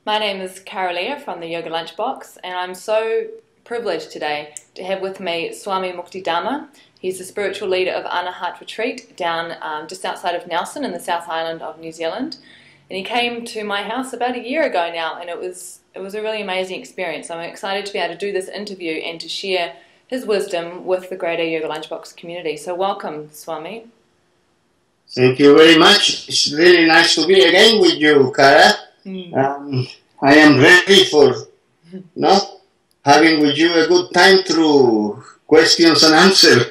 My name is Kara-Leah from the Yoga Lunchbox, and I'm so privileged today to have with me Swami Muktidharma. He's the spiritual leader of Anahata retreat down just outside of Nelson in the South Island of New Zealand. And he came to my house about a year ago now, and it was a really amazing experience. I'm excited to be able to do this interview and to share his wisdom with the greater Yoga Lunchbox community. So welcome, Swami. Thank you very much. It's really nice to be again with you, Kara. I am ready for having with you a good time through questions and answers.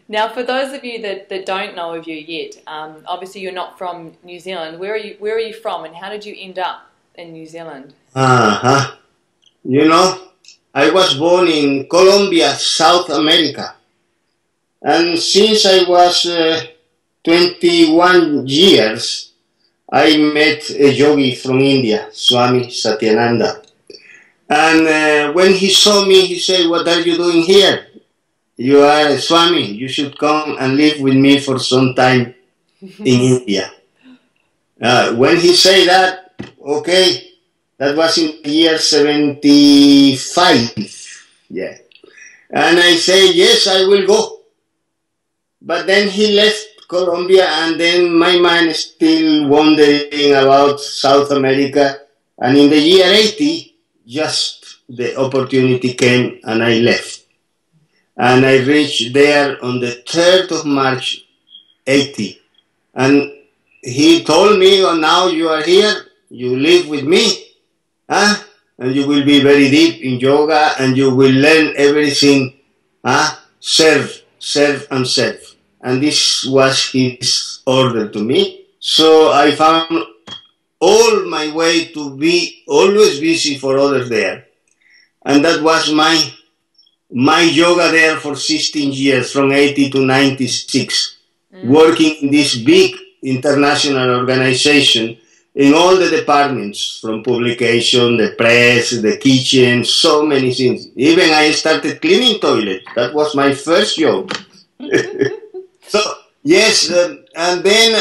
Now, for those of you that don't know of you yet, obviously you're not from New Zealand. Where are you from, and how did you end up in New Zealand? You know, I was born in Colombia, South America. And since I was 21 years, I met a yogi from India, Swami Satyananda. And when he saw me, he said, "What are you doing here? You are a Swami. You should come and live with me for some time in India." When he said that, okay, that was in the year 75. Yeah. And I said, yes, I will go. But then he left Colombia, and then my mind is still wondering about South America. And in the year 80, just the opportunity came and I left. And I reached there on the 3rd of March, 80. And he told me, "Oh, now you are here, you live with me, and you will be very deep in yoga, and you will learn everything, serve, serve, and serve." And this was his order to me. So I found all my way to be always busy for others there. And that was my yoga there for 16 years, from 80 to 96, working in this big international organization in all the departments, from publication, the press, the kitchen, so many things. Even I started cleaning toilets. That was my first job. So, yes, and then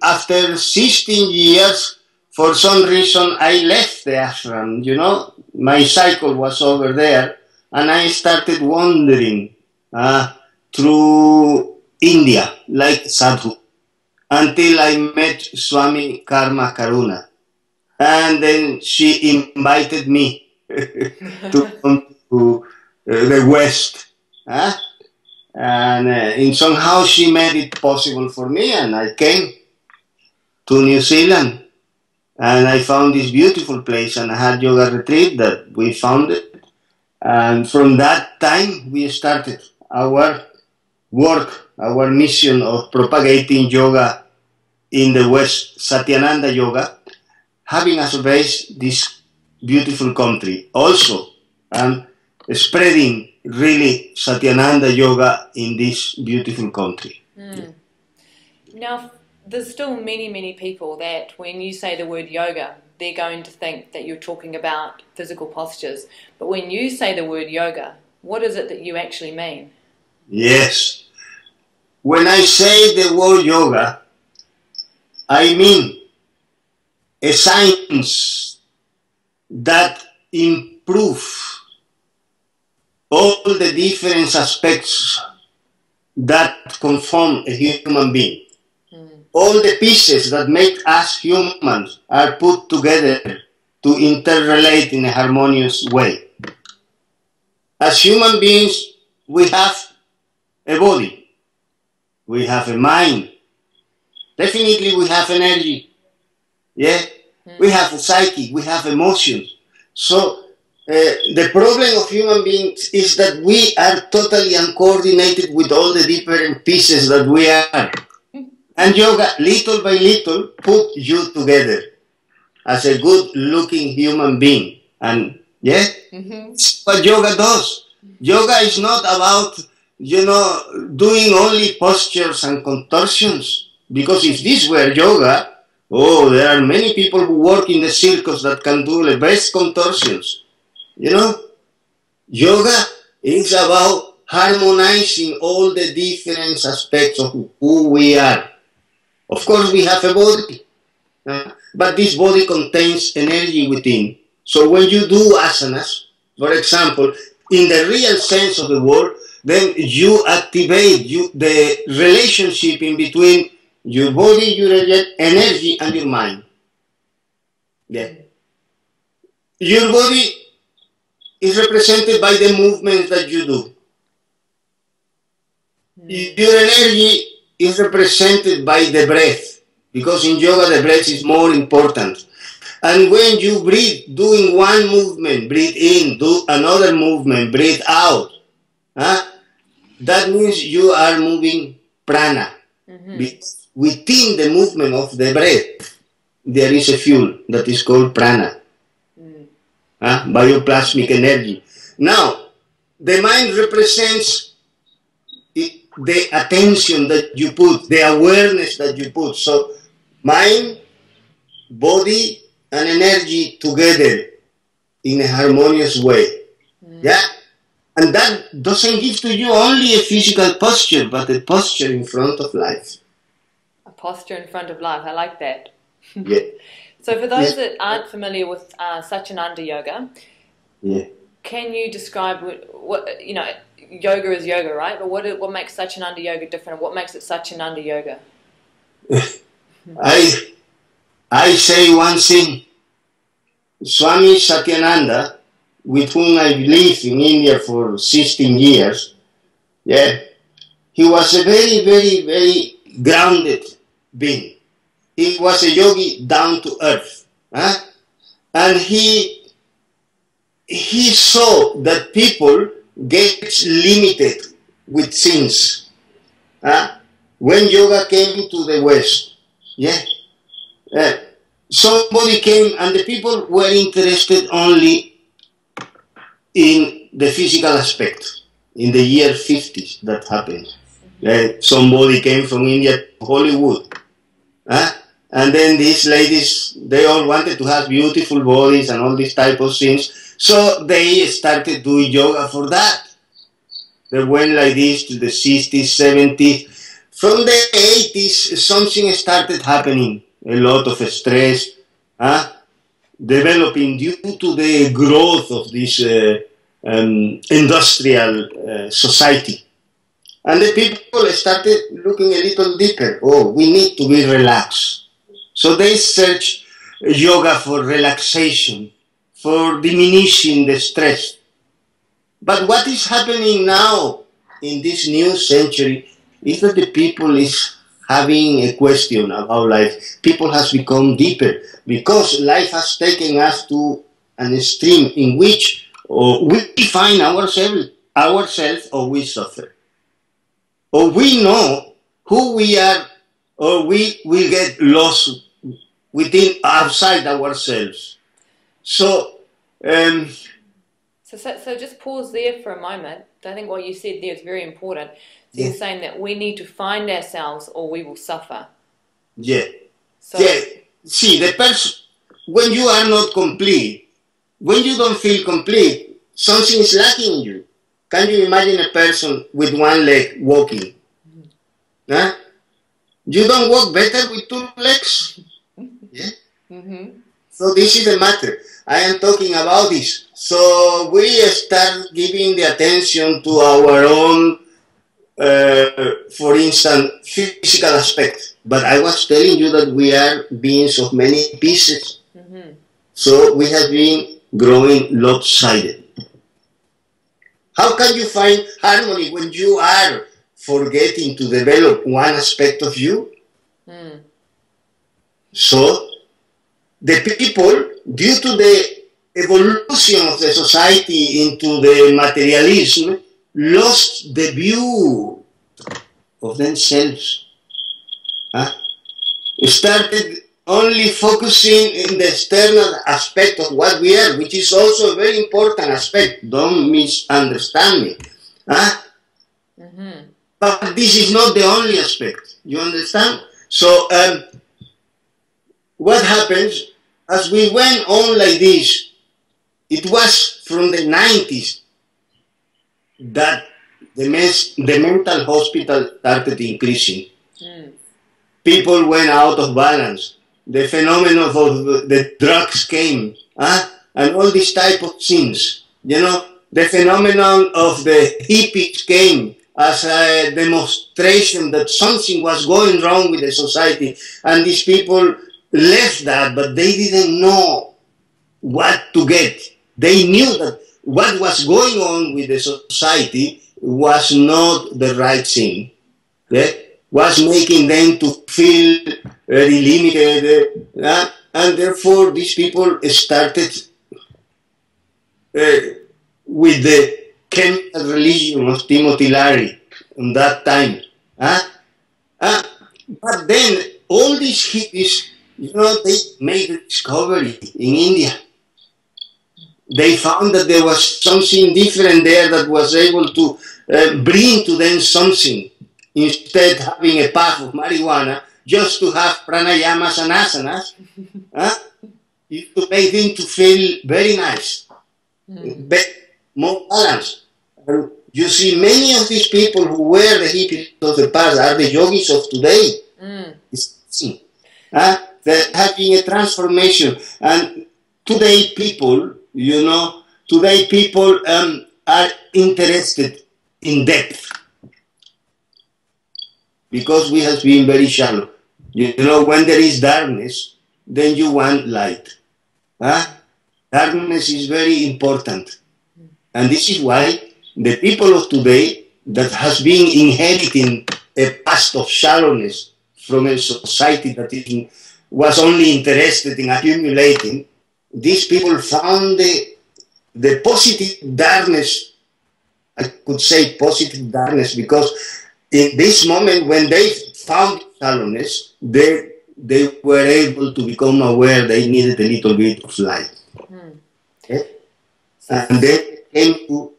after 16 years, for some reason, I left the ashram, you know. My cycle was over there, and I started wandering through India, like sadhu, until I met Swami Karma Karuna. And then she invited me to come to the West. And in somehow she made it possible for me, and I came to New Zealand. And I found this beautiful place, and I had yoga retreat that we founded. And from that time, we started our work, our mission of propagating yoga in the West, Satyananda Yoga, having as a base this beautiful country also, and spreading really Satyananda Yoga in this beautiful country. Now, there's still many people that when you say the word yoga, they're going to think that you're talking about physical postures. But when you say the word yoga, what is it that you actually mean? Yes. When I say the word yoga, I mean a science that improves all the different aspects that conform a human being. All the pieces that make us humans are put together to interrelate in a harmonious way. As human beings, we have a body, we have a mind, definitely we have energy, we have a psyche, we have emotions. So the problem of human beings is that we are totally uncoordinated with all the different pieces that we are. And yoga, little by little, put you together as a good-looking human being. And that's what yoga does. Yoga is not about, doing only postures and contortions. Because if this were yoga, there are many people who work in the circus that can do the best contortions. Yoga is about harmonizing all the different aspects of who we are. Of course, we have a body. but this body contains energy within. So when you do asanas, for example, in the real sense of the word, then you activate the relationship in between your body, your energy, and your mind. Yeah. Your body is represented by the movements that you do. Your energy is represented by the breath, because in yoga the breath is more important. And when you breathe, doing one movement, breathe in, do another movement, breathe out. That means you are moving prana. Within the movement of the breath, there is a fuel that is called prana. Bioplasmic energy. Now, the mind represents the attention that you put, the awareness that you put. So, mind, body, and energy together in a harmonious way. Yeah? And that doesn't give to you only a physical posture, but a posture in front of life. A posture in front of life. I like that. Yeah. So for those that aren't familiar with Satyananda yoga, can you describe what you know? Yoga is yoga, right? But what makes Satyananda yoga different? What makes it Satyananda yoga? I say one thing. Swami Satyananda, with whom I lived in India for 16 years, he was a very, very, very grounded being. He was a yogi down to earth. And he saw that people get limited with things. When yoga came to the West, somebody came and the people were interested only in the physical aspect. In the year 50s that happened. Somebody came from India to Hollywood. And then these ladies, they all wanted to have beautiful bodies and all these type of things. So they started doing yoga for that. They went like this to the 60s, 70s. From the 80s, something started happening. A lot of stress developing due to the growth of this industrial society. And the people started looking a little deeper. Oh, we need to be relaxed. So they search yoga for relaxation, for diminishing the stress. But what is happening now in this new century is that the people is having a question about life. People has become deeper because life has taken us to an extreme in which we find ourselves or we suffer. Or we know who we are, or we will get lost within, outside ourselves. So, so just pause there for a moment. I think what you said there is very important. So you're saying that we need to find ourselves, or we will suffer. See, the person, when you are not complete, when you don't feel complete, something is lacking in you. Can you imagine a person with one leg walking? You don't walk better with two legs? So this is the matter. I am talking about this. So we start giving the attention to our own, for instance, physical aspect. But I was telling you that we are beings of many pieces. So we have been growing lopsided. How can you find harmony when you are forgetting to develop one aspect of you? So the people, due to the evolution of the society into the materialism, lost the view of themselves. Started only focusing in the external aspect of what we are, which is also a very important aspect. Don't misunderstand me. But this is not the only aspect. You understand? So, what happens, as we went on like this, it was from the 90s that the mental hospital started increasing. People went out of balance. the phenomenon of the drugs came, and all these type of things. You know, the phenomenon of the hippies came as a demonstration that something was going wrong with the society, and these people left that, but they didn't know what to get. They knew that what was going on with the society was not the right thing. Was making them to feel very limited, and therefore these people started with the chemical religion of Timothy Leary in that time. But then all these hippies, you know, they made a discovery in India. They found that there was something different there that was able to bring to them something. Instead of having a puff of marijuana, just to have pranayamas and asanas, to make them to feel very nice, more balanced. And you see, many of these people who were the hippies of the past are the yogis of today. They're having a transformation. And today people, you know, are interested in depth. Because we have been very shallow. You know, when there is darkness, then you want light. Darkness is very important. And this is why the people of today that has been inheriting a past of shallowness from a society that was only interested in accumulating, these people found the positive darkness. I could say positive darkness because in this moment, when they found shallowness, they were able to become aware they needed a little bit of light. And they came to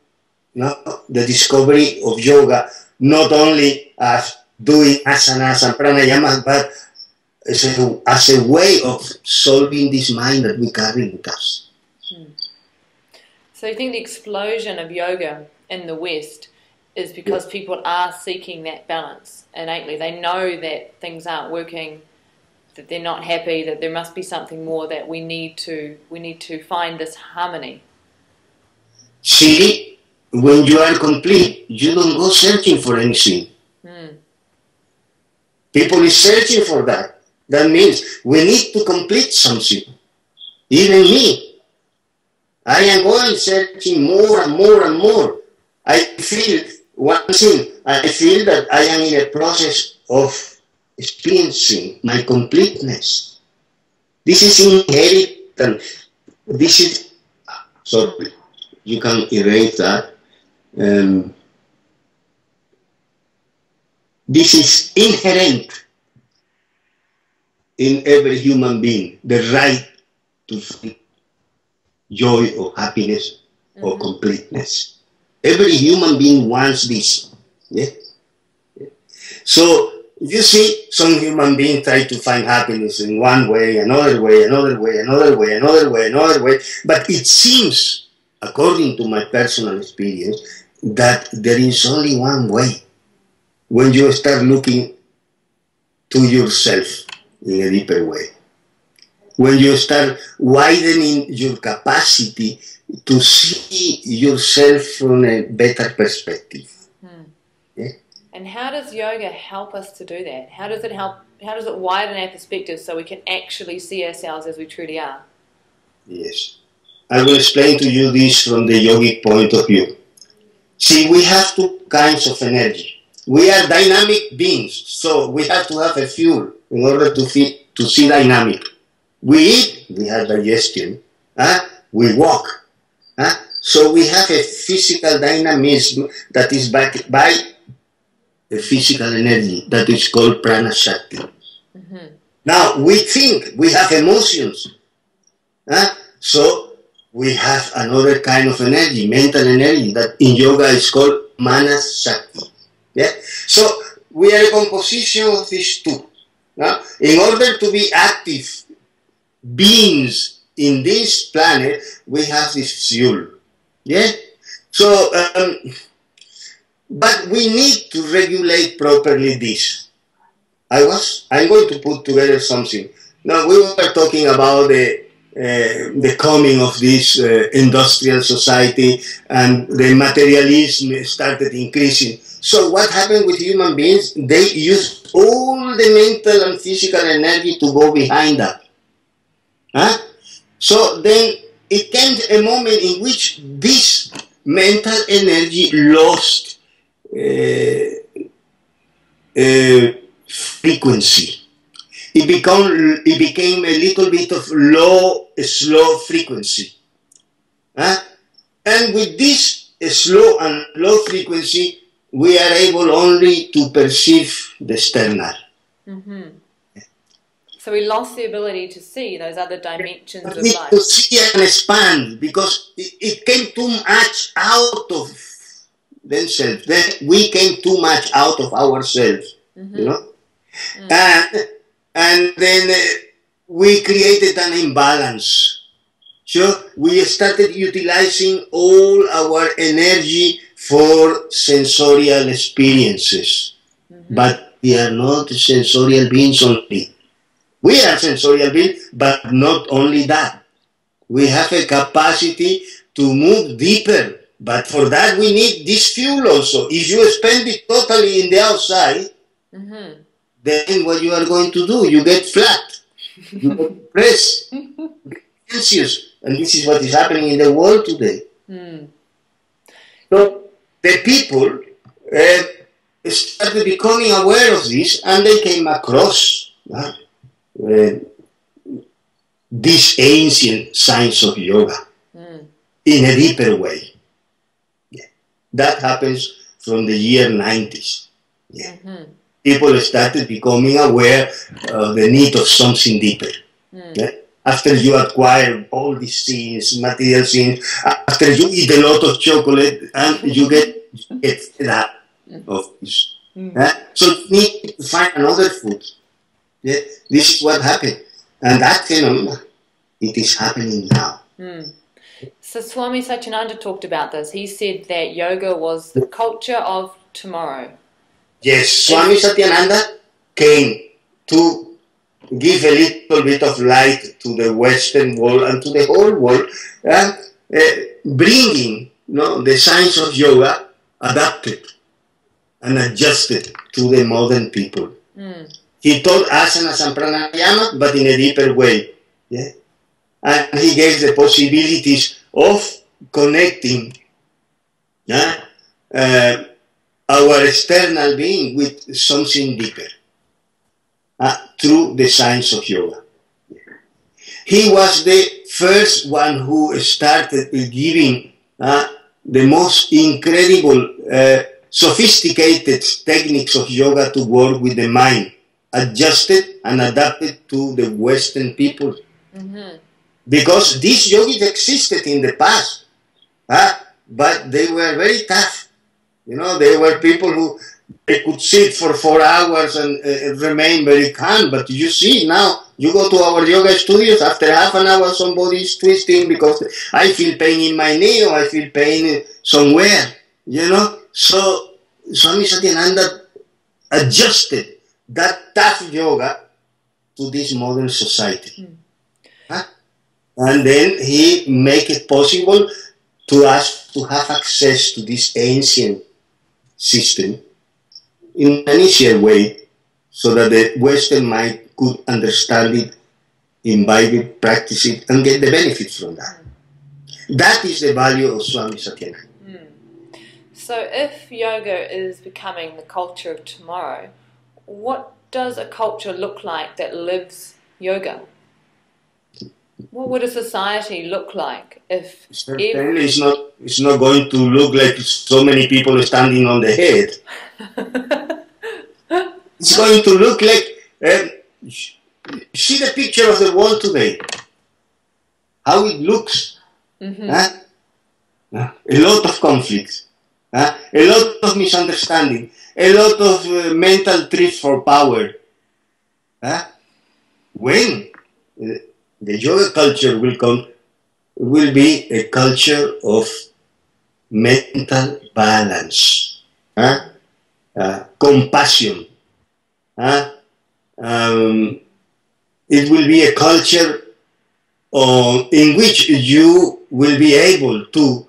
the discovery of yoga, not only as doing asanas and pranayamas, but as a way of solving this mind that we carry with us. So you think the explosion of yoga in the West is because people are seeking that balance innately. They know that things aren't working, that they're not happy, that there must be something more, that we need to find this harmony. See, when you are complete, you don't go searching for anything. People is searching for that. That means we need to complete something. Even me, I am going searching more and more and more. I feel one thing, I feel that I am in a process of experiencing my completeness. This is inherent. This is, sorry, you can erase that. This is inherent in every human being, the right to feel joy or happiness or completeness. Every human being wants this. So, you see, some human beings try to find happiness in one way, another way, another way, another way, another way, another way. But it seems, according to my personal experience, that there is only one way. When you start looking to yourself in a deeper way. When you start widening your capacity to see yourself from a better perspective. And how does yoga help us to do that? How does it help? How does it widen our perspective so we can actually see ourselves as we truly are? Yes. I will explain to you this from the yogic point of view. See, we have two kinds of energy. We are dynamic beings, so we have to have a fuel in order to see dynamic. We eat, we have digestion, we walk. So we have a physical dynamism that is backed by a physical energy that is called prana shakti. Now we think, we have emotions. So we have another kind of energy, mental energy, that in yoga is called manas shakti. So we are a composition of these two. In order to be active beings in this planet, we have this fuel. So, but we need to regulate properly this. I'm going to put together something No, we were talking about the coming of this industrial society, and the materialism started increasing. So what happened with human beings? They used all the mental and physical energy to go behind that. Huh? So then it came a moment in which this mental energy lost frequency. It became a little bit of slow frequency. Huh? And with this slow and low frequency, we are able only to perceive the external. Mm-hmm. So we lost the ability to see those other dimensions of We life. to see and expand, because it came too much out of themselves. Then we came too much out of ourselves, you know. And then we created an imbalance. So we started utilizing all our energy for sensorial experiences. But we are not sensorial beings only. We are sensorial beings, but not only that. We have a capacity to move deeper. But for that we need this fuel also. If you spend it totally in the outside, then what you are going to do? You get flat. You get depressed. Anxious. And this is what is happening in the world today. So the people started becoming aware of this, and they came across these ancient science of yoga in a deeper way. Yeah. That happens from the year 90s. Yeah. People started becoming aware of the need of something deeper. Yeah? After you acquire all these things, material things, after you eat a lot of chocolate, and you get fed up of this. So you need to find another food. Yeah? This is what happened. And that phenomenon, it is happening now. So Swami Satyananda talked about this. He said that yoga was the culture of tomorrow. Yes, Swami Satyananda came to give a little bit of light to the Western world and to the whole world, bringing the science of yoga adapted and adjusted to the modern people. He taught asanas and pranayama, but in a deeper way. Yeah? And he gave the possibilities of connecting our external being with something deeper through the science of yoga. He was the first one who started giving the most incredible, sophisticated techniques of yoga to work with the mind, adjusted and adapted to the Western people. Because these yogis existed in the past, but they were very tough. They were people who they could sit for 4 hours and remain very calm. But you see now, you go to our yoga studios, after half an hour somebody is twisting because I feel pain in my knee or I feel pain somewhere, So Swami Satyananda adjusted that tough yoga to this modern society. And then he make it possible to us to have access to this ancient system in an easier way, so that the Western mind could understand it, imbibe it, practice it, and get the benefits from that. That is the value of Swami Satyananda. So if yoga is becoming the culture of tomorrow, what does a culture look like that lives yoga? What would a society look like if... Certainly it's not going to look like so many people standing on the head. It's going to look like... see the picture of the world today. How it looks. A lot of conflicts. A lot of misunderstanding. A lot of mental trips for power. When the yoga culture will be a culture of mental balance, compassion, it will be a culture in which you will be able to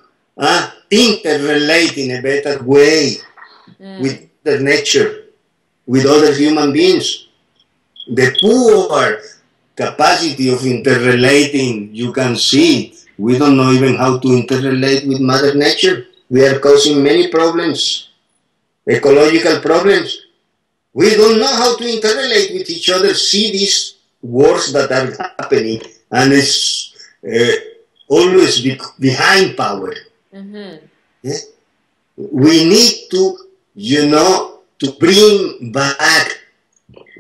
interrelate in a better way with the nature, with other human beings. The poor capacity of interrelating, you can see it. We don't know even how to interrelate with Mother Nature. We are causing many problems, ecological problems. We don't know how to interrelate with each other, see these wars that are happening, and it's always behind power. Yeah? We need to, to bring back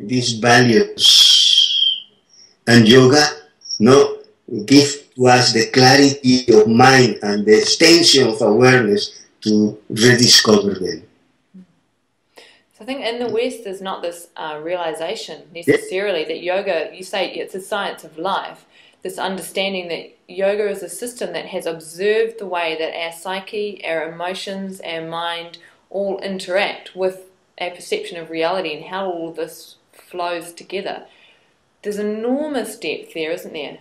these values. And yoga, give to us the clarity of mind and the extension of awareness to rediscover them. I think in the West there's not this realization necessarily that yoga, you say it's a science of life, this understanding that yoga is a system that has observed the way that our psyche, our emotions, our mind all interact with our perception of reality and how all of this flows together. There's enormous depth there, isn't there?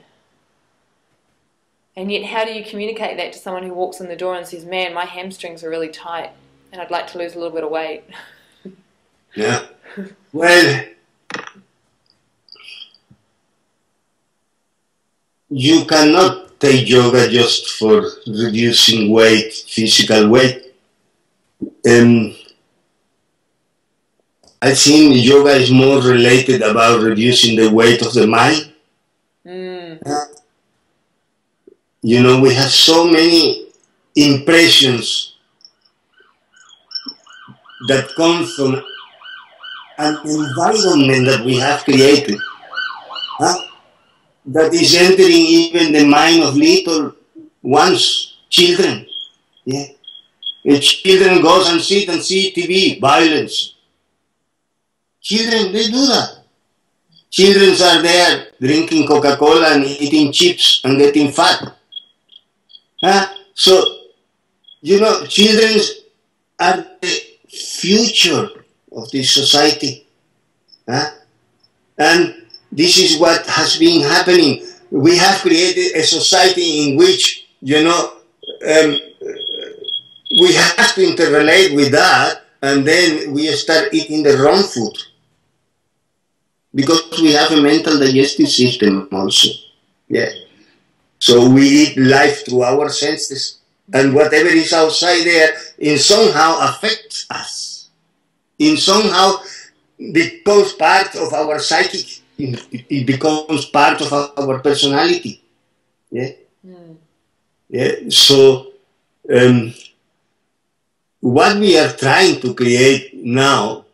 And yet how do you communicate that to someone who walks in the door and says, man, my hamstrings are really tight and I'd like to lose a little bit of weight? Yeah. Well, you cannot take yoga just for reducing weight, physical weight. I think yoga is more related about reducing the weight of the mind. We have so many impressions that come from an environment that we have created, that is entering even the mind of little ones, children. Yeah. If children goes and sit and see TV, violence. Children, they do that. Children are there drinking Coca-Cola and eating chips and getting fat. So, children are the future of this society. And this is what has been happening. We have created a society in which, we have to interrelate with that, and then we start eating the wrong food. Because we have a mental digestive system also. Yeah. So we eat life through our senses. And whatever is outside there, in somehow affects us. In somehow becomes part of our psychic. It becomes part of our personality. Yeah. Yeah. So what we are trying to create now,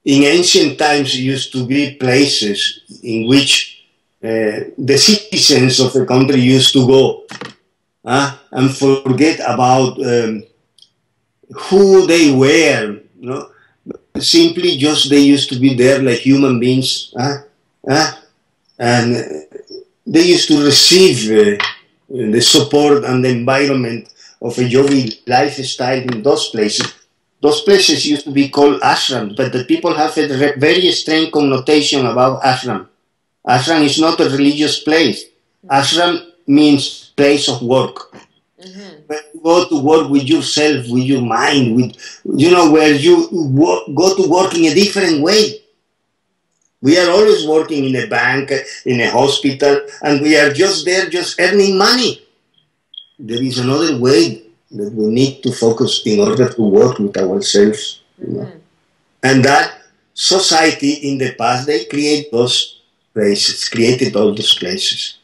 in ancient times used to be places in which the citizens of the country used to go and forget about who they were. Simply just they used to be there like human beings, and they used to receive the support and the environment of a yogi lifestyle in those places. Those places used to be called ashrams, but the people have a very strange connotation about ashram. Ashram is not a religious place. Ashram means place of work. When you go to work with yourself, with your mind, with where you go to work in a different way. We are always working in a bank, in a hospital, and we are just there, just earning money. There is another way that we need to focus in order to work with ourselves. And that society in the past, they created those places, created all those places.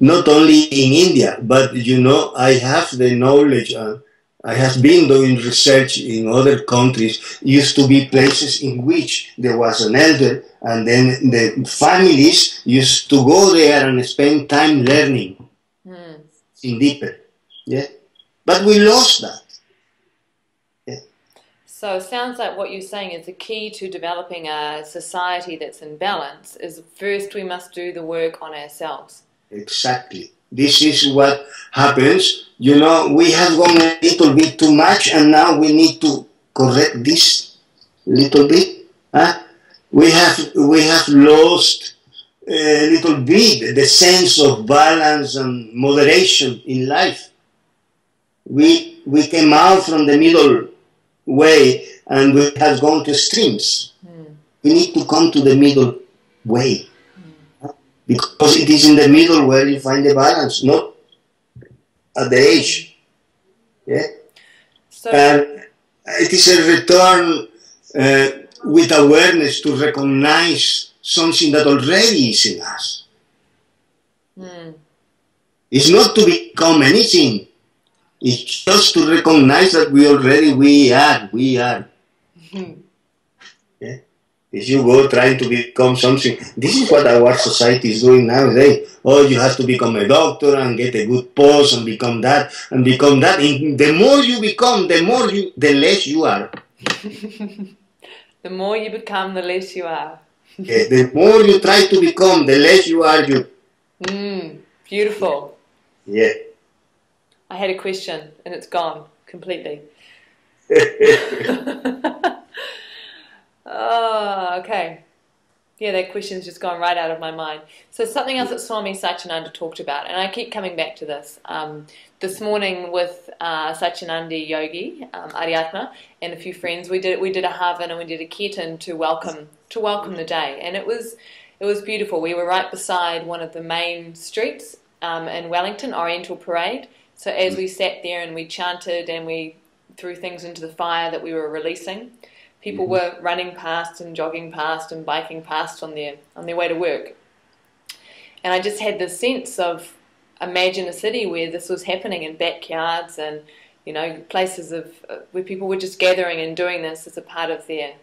Not only in India, but I have the knowledge, I have been doing research in other countries. Used to be places in which there was an elder, and then the families used to go there and spend time learning in deeper. Yeah. But we lost that. Yeah. So it sounds like what you're saying is the key to developing a society that's in balance is first we must do the work on ourselves. Exactly. This is what happens. We have gone a little bit too much, and now we need to correct this little bit. we have lost a little bit the sense of balance and moderation in life. We came out from the middle way and we have gone to extremes. We need to come to the middle way. Because it is in the middle where you find the balance, not at the edge. Yeah? So, and it is a return with awareness to recognize something that already is in us. It's not to become anything. It's just to recognize that we are. Yeah? If you go trying to become something, this is what our society is doing nowadays. Oh, you have to become a doctor and get a good post and become that and become that. And the more you become, the less you are. The more you become, the less you are. Yeah, the more you try to become, the less you are you. Beautiful. Yeah. I had a question and it's gone completely. Oh, okay. Yeah, that question's just gone right out of my mind. So something else that Swami Satyananda talked about, and I keep coming back to this. This morning with Satyananda yogi, Adaptation, and a few friends, we did a havan and we did a kirtan to welcome the day, and it was beautiful. We were right beside one of the main streets in Wellington, Oriental Parade. So as we sat there and we chanted and we threw things into the fire that we were releasing, people were running past and jogging past and biking past on their way to work. And I just had this sense of, imagine a city where this was happening in backyards and, you know, places of where people were just gathering and doing this as a part of their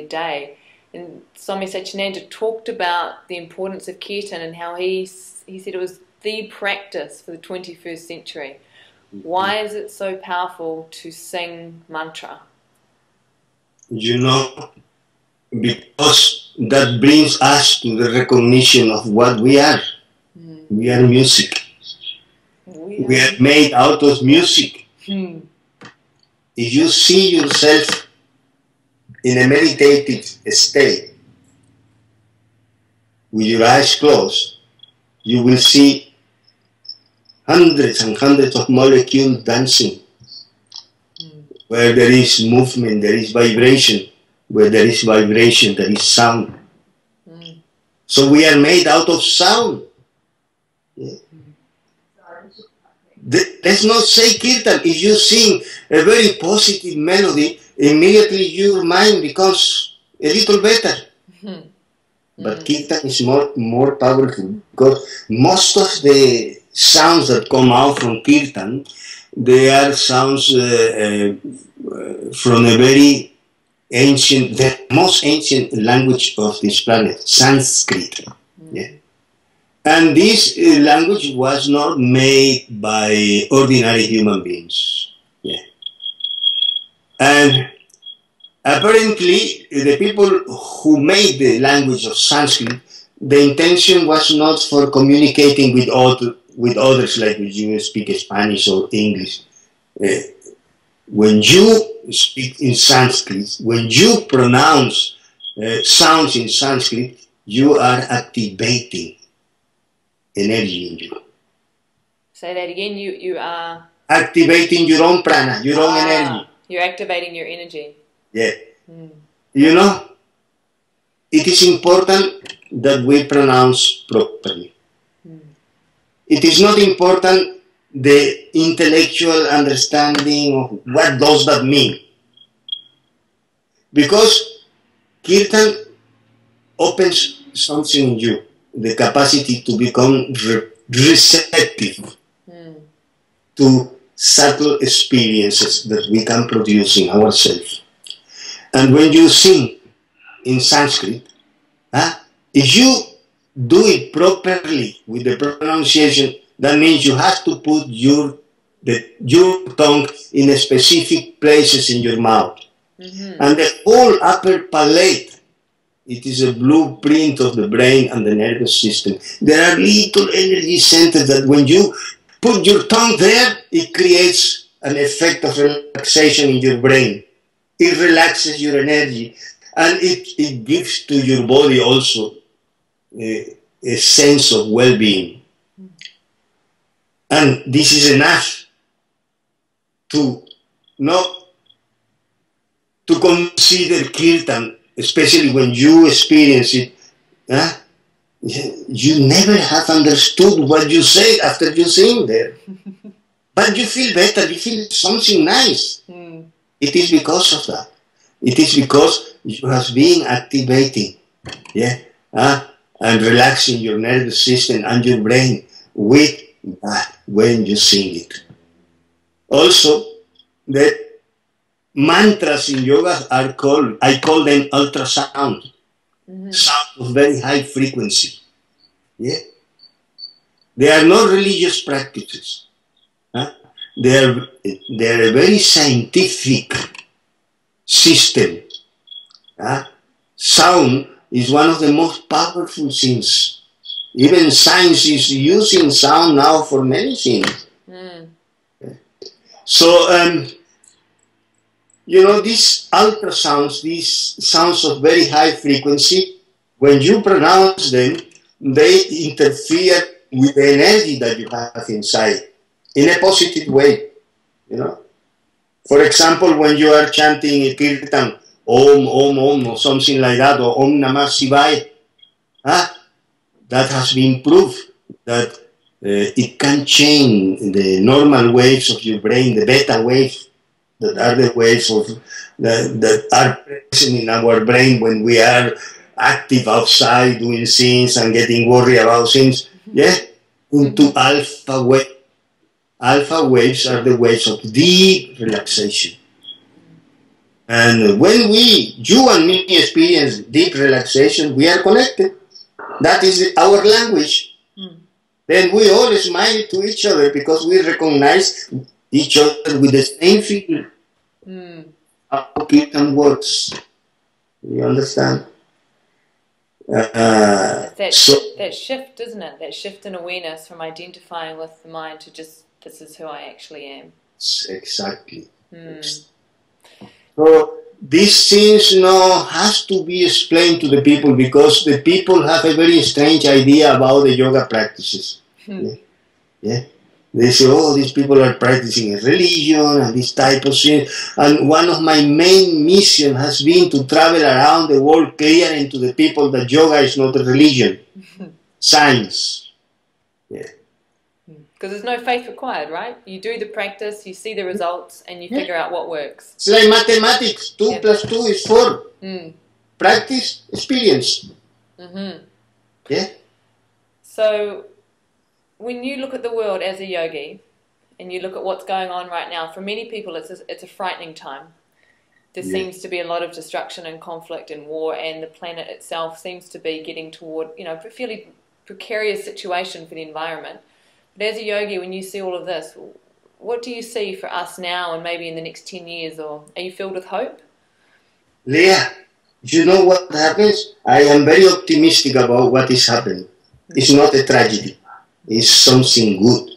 day. And Swami Satyananda talked about the importance of kirtan and how he said it was the practice for the 21st century. Why is it so powerful to sing mantra? You know, because that brings us to the recognition of what we are. We are music. We are made out of music. If you see yourself in a meditative state, with your eyes closed, you will see hundreds and hundreds of molecules dancing. Where there is movement, there is vibration. Where there is vibration, there is sound. So we are made out of sound. Yeah. Let's not say kirtan. If you sing a very positive melody, immediately your mind becomes a little better. But kirtan is more powerful because most of the sounds that come out from kirtan, they are sounds from a very ancient, the most ancient language of this planet, Sanskrit. Yeah. And this language was not made by ordinary human beings. Yeah. And apparently, the people who made the language of Sanskrit, the intention was not for communicating with others like you speak Spanish or English. When you speak in Sanskrit, when you pronounce sounds in Sanskrit, you are activating energy in you. Say that again. You are activating your own prana, your own energy. You're activating your energy. Yeah. You know, it is important that we pronounce properly. It is not important the intellectual understanding of what does that mean. Because kirtan opens something in you, the capacity to become receptive to subtle experiences that we can produce in ourselves. And when you sing in Sanskrit, if you do it properly with the pronunciation, that means you have to put your tongue in specific places in your mouth. And the whole upper palate, it is a blueprint of the brain and the nervous system. There are little energy centers that when you put your tongue there, it creates an effect of relaxation in your brain. It relaxes your energy. And it gives to your body also a sense of well-being. And this is enough to not to consider kirtan, especially when you experience it. You never have understood what you say after you sing there. But you feel better, you feel something nice. It is because of that. It is because you have been activating, and relaxing your nervous system and your brain with that when you sing it. Also, the mantras in yoga are called, I call them ultrasound. Sound of very high frequency. Yeah? They are not religious practices. They are a very scientific system. Sound is one of the most powerful things. Even science is using sound now for many things. So, these ultrasounds, these sounds of very high frequency, when you pronounce them, they interfere with the energy that you have inside in a positive way. For example, when you are chanting a kirtan, Om, Om, Om, or something like that, or Om Namah Shivaya, that has been proved that it can change the normal waves of your brain, the beta waves, that are the waves that are present in our brain when we are active outside doing things and getting worried about things, into alpha wave. Alpha waves are the waves of deep relaxation. And when you and me experience deep relaxation, we are connected. That is our language. Then we all smile to each other because we recognize each other with the same feeling. How kirtan works. You understand? That shift, isn't it? That shift in awareness from identifying with the mind to just, this is who I actually am. Exactly. So these things now has to be explained to the people because the people have a very strange idea about the yoga practices. They say, oh, these people are practicing a religion and this type of thing. And one of my main missions has been to travel around the world clearing to the people that yoga is not a religion, science. Because there's no faith required, right? You do the practice, you see the results, and you figure out what works. It's like mathematics. 2 plus 2 is 4. Practice, experience. So, when you look at the world as a yogi, and you look at what's going on right now, for many people it's a frightening time. There seems to be a lot of destruction and conflict and war, and the planet itself seems to be getting toward, a fairly precarious situation for the environment. But as a yogi, when you see all of this, what do you see for us now and maybe in the next 10 years? Or are you filled with hope? Leah, you know what happens? I am very optimistic about what is happening. It's not a tragedy. It's something good.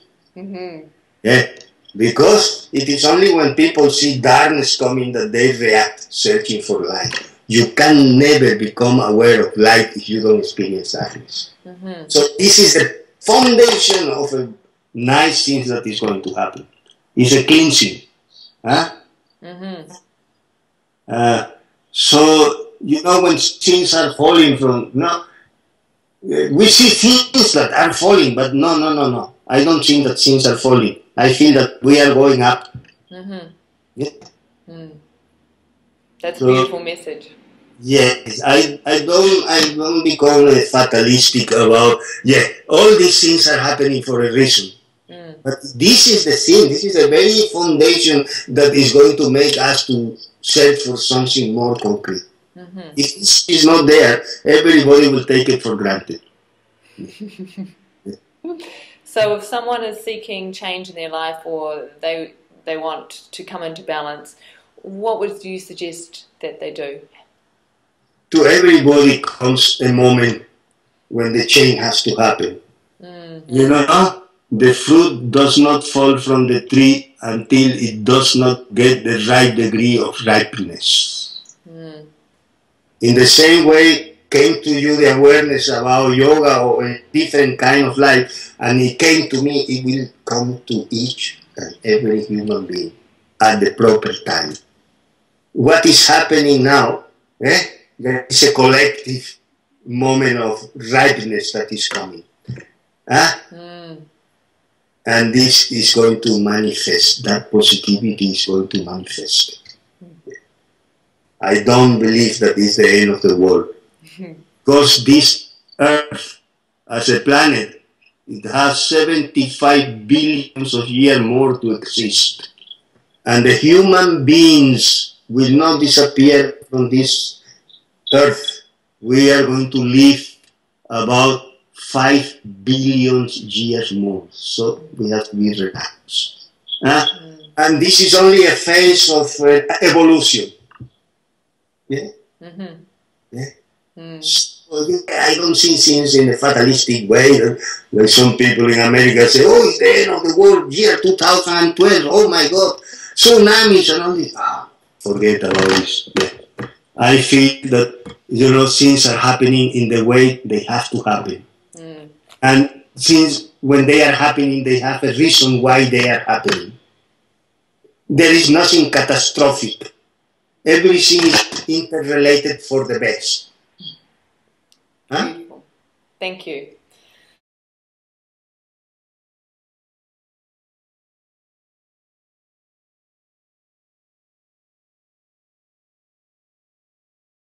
Because it is only when people see darkness coming that they react, searching for light. You can never become aware of light if you don't experience darkness. So this is the foundation of a nice thing that is going to happen. It's a cleansing. So, when things are falling from, we see things that are falling, but no. I don't think that things are falling. I feel that we are going up. That's a beautiful message. Yes, I don't become fatalistic about, all these things are happening for a reason. But this is the thing, this is the very foundation that is going to make us to search for something more concrete. If this is not there, everybody will take it for granted. So if someone is seeking change in their life or they want to come into balance, what would you suggest that they do? To everybody comes a moment when the change has to happen. The fruit does not fall from the tree until it does not get the right degree of ripeness. In the same way came to you the awareness about yoga or a different kind of life, and it came to me, it will come to each and every human being at the proper time. What is happening now, there is a collective moment of ripeness that is coming. And this is going to manifest, that positivity is going to manifest. I don't believe that is the end of the world. Because this Earth, as a planet, it has 75 billions of years more to exist. And the human beings will not disappear from this Earth. We are going to live about 5 billion years more. So we have to be relaxed. And this is only a phase of evolution. Yeah? Yeah? So, I don't see things in a fatalistic way. Like some people in America say, oh, it's the end of the world, year 2012. Oh my God, tsunamis and all this. Forget about this. Yeah. I feel that, things are happening in the way they have to happen. And since when they are happening, they have a reason why they are happening. There is nothing catastrophic. Everything is interrelated for the best. Beautiful. Thank you.